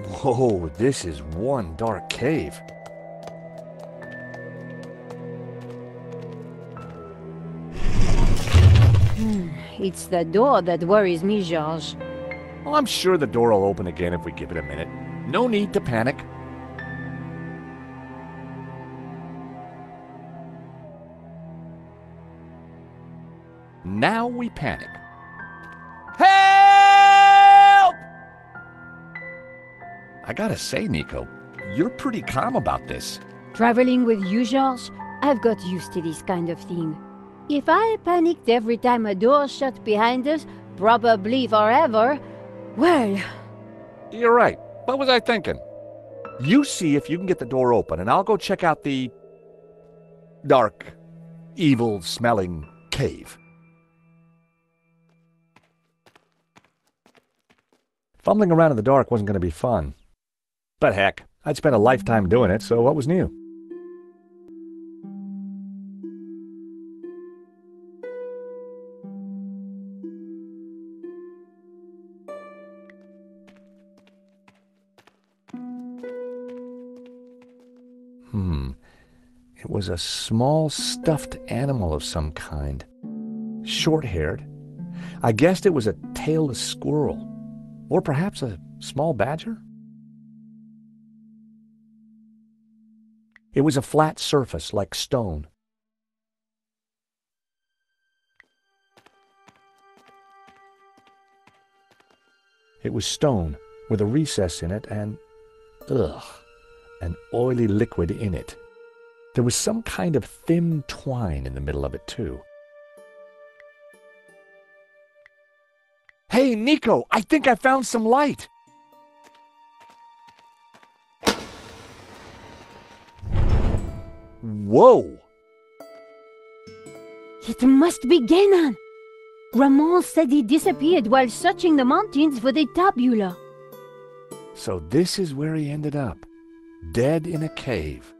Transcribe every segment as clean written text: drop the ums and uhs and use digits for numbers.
Whoa, this is one dark cave. It's the door that worries me, George. Well, I'm sure the door will open again if we give it a minute. No need to panic. Now we panic. Help! I gotta say, Nico, you're pretty calm about this. Traveling with you, George, I've got used to this kind of thing. If I panicked every time a door shut behind us, probably forever, well... You're right. What was I thinking? You see if you can get the door open, and I'll go check out the dark, evil-smelling cave. Fumbling around in the dark wasn't going to be fun. But heck, I'd spent a lifetime doing it, so what was new? It was a small stuffed animal of some kind. Short-haired. I guessed it was a tailless squirrel. Or perhaps a small badger? It was a flat surface like stone. It was stone with a recess in it and, an oily liquid in it. There was some kind of thin twine in the middle of it, too. Hey, Nico, I think I found some light. Whoa! It must be Guénon! Ramon said he disappeared while searching the mountains for the tabula. So this is where he ended up, dead in a cave.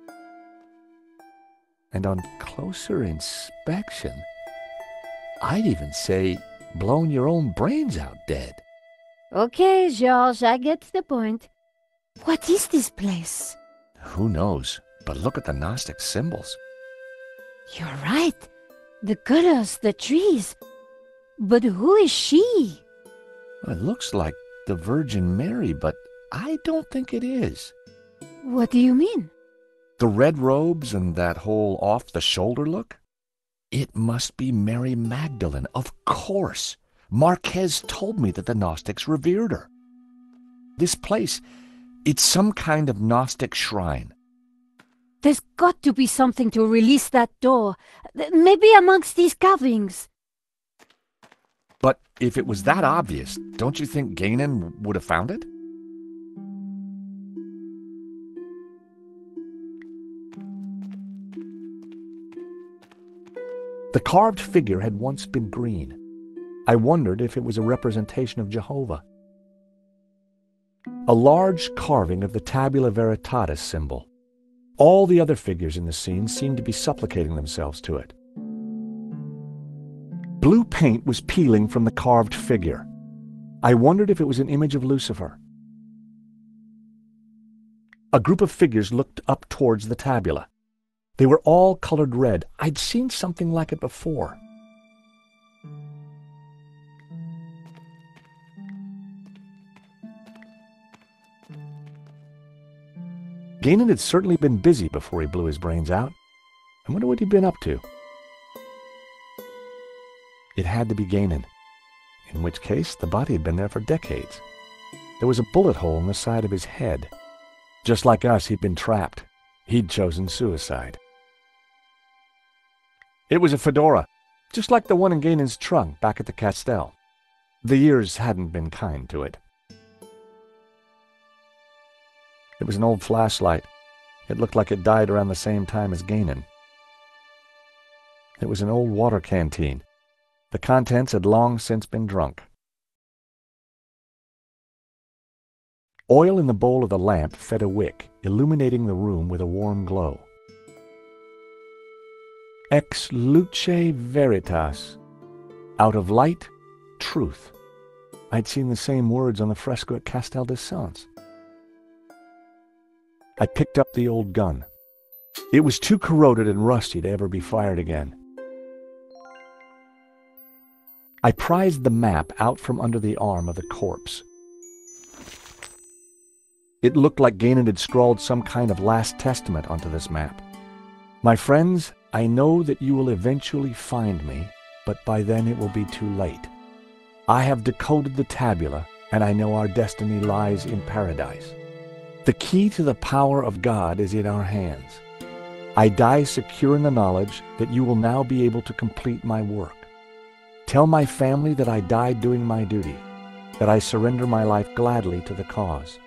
And on closer inspection, I'd even say blown your own brains out dead. Okay, George, I get the point. What is this place? Who knows? But look at the Gnostic symbols. You're right. The colors, the trees. But who is she? Well, it looks like the Virgin Mary, but I don't think it is. What do you mean? The red robes and that whole off-the-shoulder look? It must be Mary Magdalene, of course. Marquez told me that the Gnostics revered her. This place, it's some kind of Gnostic shrine. There's got to be something to release that door. Maybe amongst these carvings. But if it was that obvious, don't you think Guénon would have found it? The carved figure had once been green. I wondered if it was a representation of Jehovah. A large carving of the tabula veritatis symbol. All the other figures in the scene seemed to be supplicating themselves to it. Blue paint was peeling from the carved figure. I wondered if it was an image of Lucifer. A group of figures looked up towards the tabula. They were all colored red. I'd seen something like it before. Guénon had certainly been busy before he blew his brains out. I wonder what he'd been up to. It had to be Guénon, in which case the body had been there for decades. There was a bullet hole in the side of his head. Just like us, he'd been trapped. He'd chosen suicide. It was a fedora, just like the one in Guénon's trunk back at the Castel. The years hadn't been kind to it. It was an old flashlight. It looked like it died around the same time as Guénon. It was an old water canteen. The contents had long since been drunk. Oil in the bowl of the lamp fed a wick, illuminating the room with a warm glow. Ex luce veritas. Out of light, truth. I'd seen the same words on the fresco at Castel de Sants. I picked up the old gun. It was too corroded and rusty to ever be fired again. I prized the map out from under the arm of the corpse. It looked like Guinan had scrawled some kind of last testament onto this map. My friends, I know that you will eventually find me, but by then it will be too late. I have decoded the tabula, and I know our destiny lies in paradise. The key to the power of God is in our hands. I die secure in the knowledge that you will now be able to complete my work. Tell my family that I died doing my duty, that I surrender my life gladly to the cause.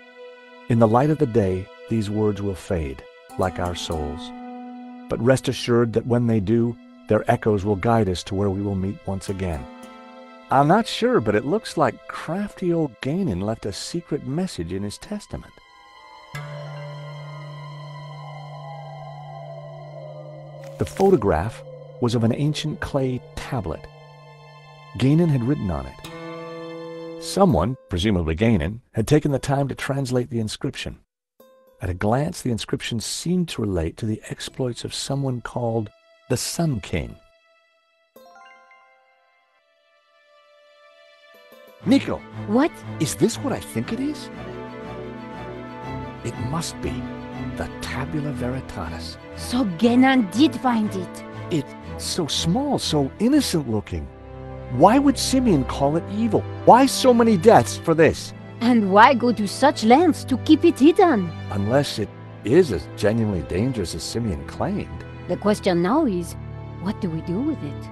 In the light of the day, these words will fade, like our souls. But rest assured that when they do, their echoes will guide us to where we will meet once again. I'm not sure, but it looks like crafty old Guinan left a secret message in his testament. The photograph was of an ancient clay tablet. Guinan had written on it. Someone, presumably Guinan, had taken the time to translate the inscription. At a glance, the inscription seemed to relate to the exploits of someone called the Sun King. Nico! What? Is this what I think it is? It must be the Tabula Veritatis. So Guinan did find it. It's so small, so innocent looking. Why would Simeon call it evil? Why so many deaths for this? And why go to such lengths to keep it hidden? Unless it is as genuinely dangerous as Simeon claimed. The question now is, what do we do with it?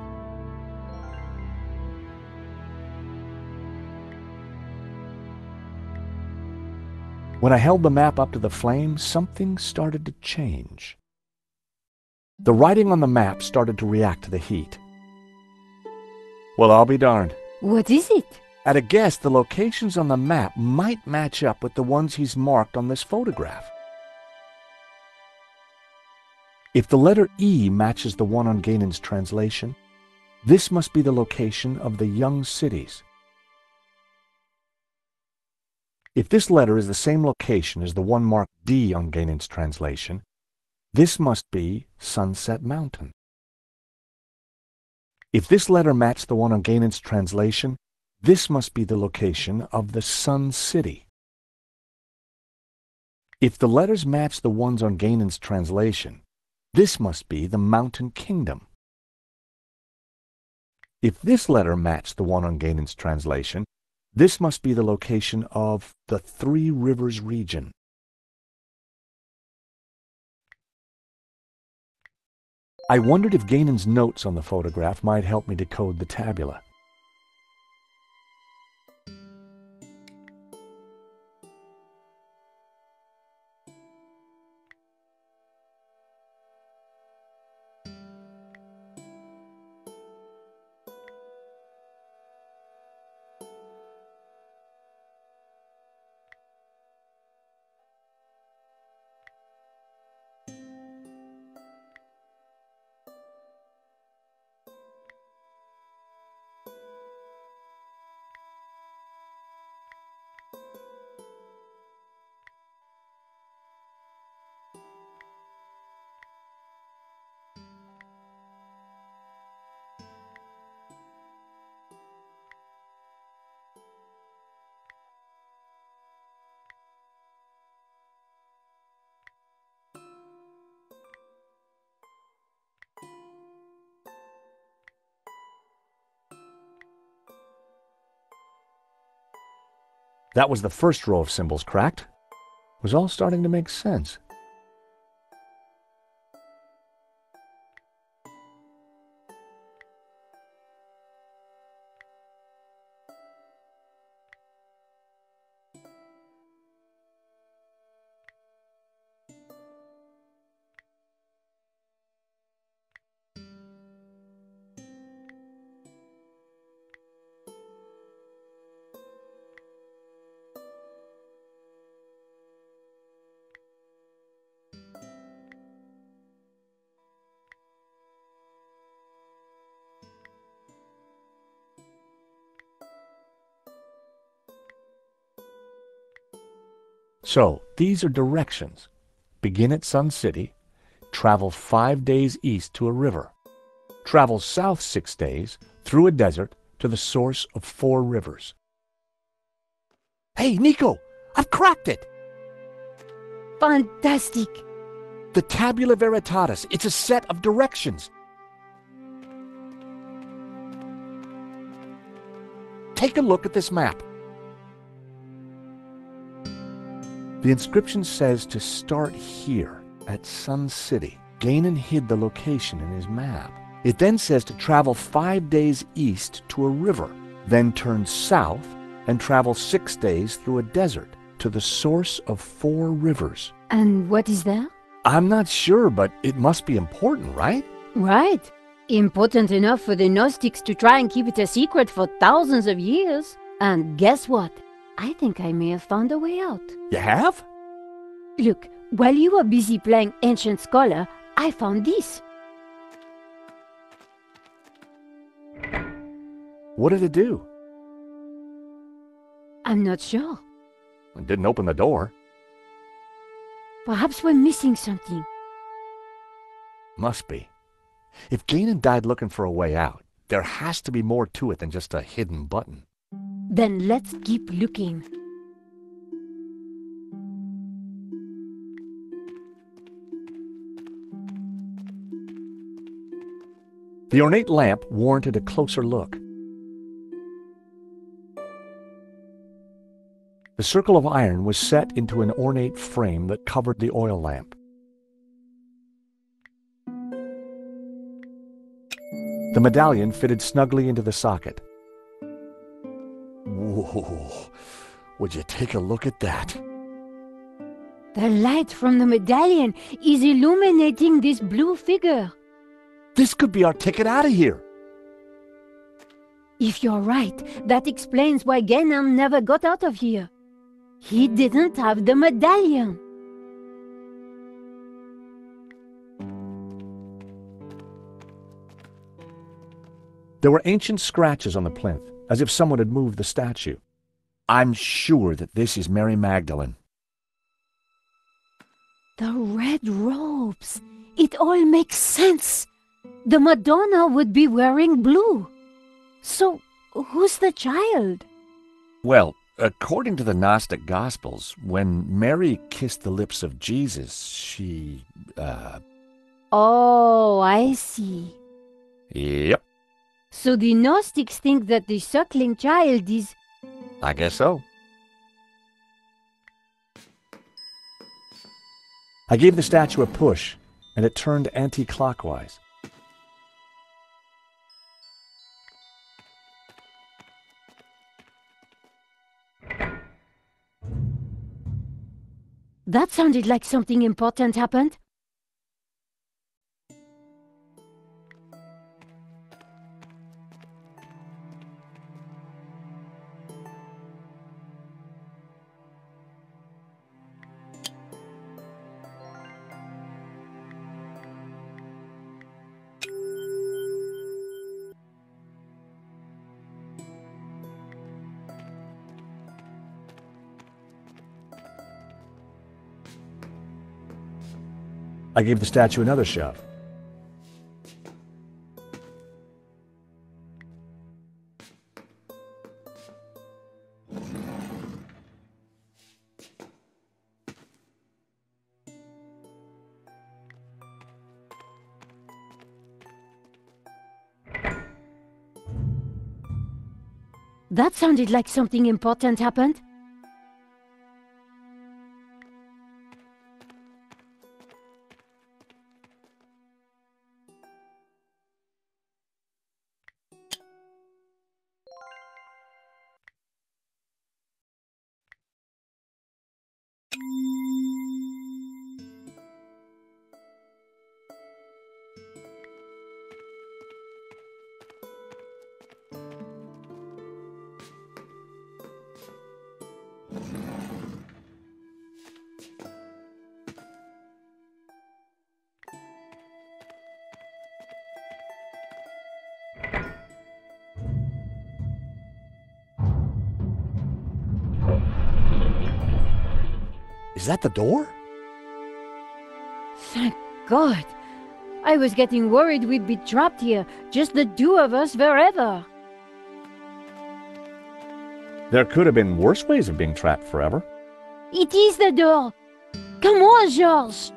When I held the map up to the flame, something started to change. The writing on the map started to react to the heat. Well, I'll be darned. What is it? At a guess, the locations on the map might match up with the ones he's marked on this photograph. If the letter E matches the one on Guinan's translation, this must be the location of the young cities. If this letter is the same location as the one marked D on Guinan's translation, this must be Sunset Mountain. If this letter matched the one on Guinan's translation, this must be the location of the Sun City. If the letters match the ones on Guinan's translation, this must be the Mountain Kingdom. If this letter matched the one on Guinan's translation, this must be the location of the Three Rivers region. I wondered if Guinan's notes on the photograph might help me decode the tabula. That was the first row of symbols cracked. It was all starting to make sense. So, these are directions. begin at Sun City, travel 5 days east to a river, travel south 6 days through a desert to the source of 4 rivers. Hey, Nico, I've cracked it! Fantastic! The Tabula Veritatis, it's a set of directions. Take a look at this map. The inscription says to start here at Sun City. Gainan hid the location in his map. It then says to travel 5 days east to a river, then turn south and travel 6 days through a desert to the source of 4 rivers. And what is that? I'm not sure, but it must be important, right? Right. Important enough for the Gnostics to try and keep it a secret for thousands of years. And guess what? I think I may have found a way out. You have? Look, while you were busy playing Ancient Scholar, I found this. What did it do? I'm not sure. It didn't open the door. Perhaps we're missing something. Must be. If Gainan died looking for a way out, there has to be more to it than just a hidden button. Then let's keep looking. The ornate lamp warranted a closer look. The circle of iron was set into an ornate frame that covered the oil lamp. The medallion fitted snugly into the socket. Whoa! Would you take a look at that? The light from the medallion is illuminating this blue figure. This could be our ticket out of here. If you're right, that explains why Gainan never got out of here. He didn't have the medallion. There were ancient scratches on the plinth, as if someone had moved the statue. I'm sure that this is Mary Magdalene. The red robes. It all makes sense. The Madonna would be wearing blue. So, who's the child? Well, according to the Gnostic Gospels, when Mary kissed the lips of Jesus, she, Oh, I see. Yep, So the Gnostics think that the suckling child is... I guess so. I gave the statue a push, and it turned anti-clockwise. That sounded like something important happened. I gave the statue another shove. That sounded like something important happened. Is that the door? Thank God. I was getting worried we'd be trapped here, just the two of us forever. There could have been worse ways of being trapped forever. It is the door. Come on, George.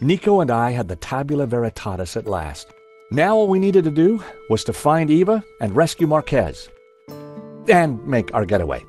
Nico and I had the tabula veritatis at last. Now all we needed to do was to find Eva and rescue Marquez. And make our getaway.